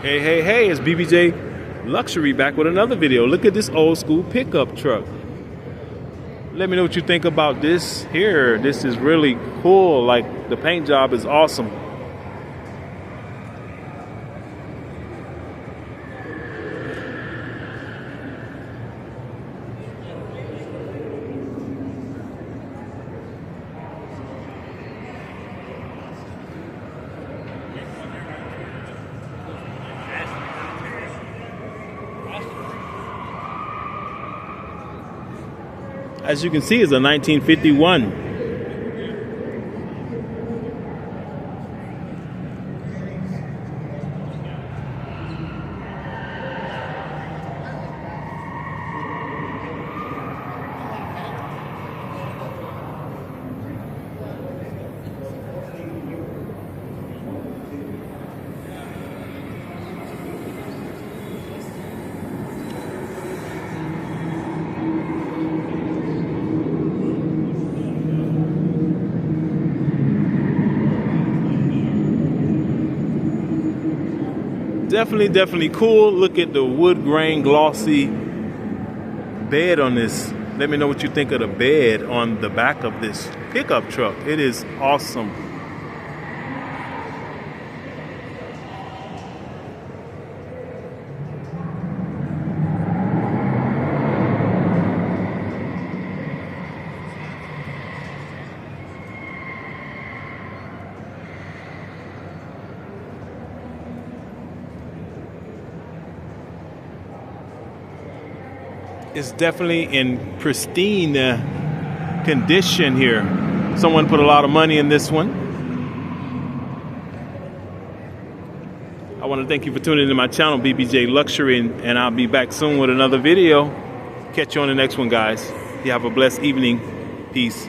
Hey, it's BBJ Luxury back with another video. Look at this old school pickup truck. Let me know what you think about this here. This is really cool. Like, the paint job is awesome. As you can see, it's a 1951. Definitely cool. Look at the wood grain glossy bed on this. Let me know what you think of the bed on the back of this pickup truck. It is awesome. It's definitely in pristine condition here. Someone put a lot of money in this one. I want to thank you for tuning into my channel, BBJ Luxury, and I'll be back soon with another video. Catch you on the next one, guys. You have a blessed evening. Peace.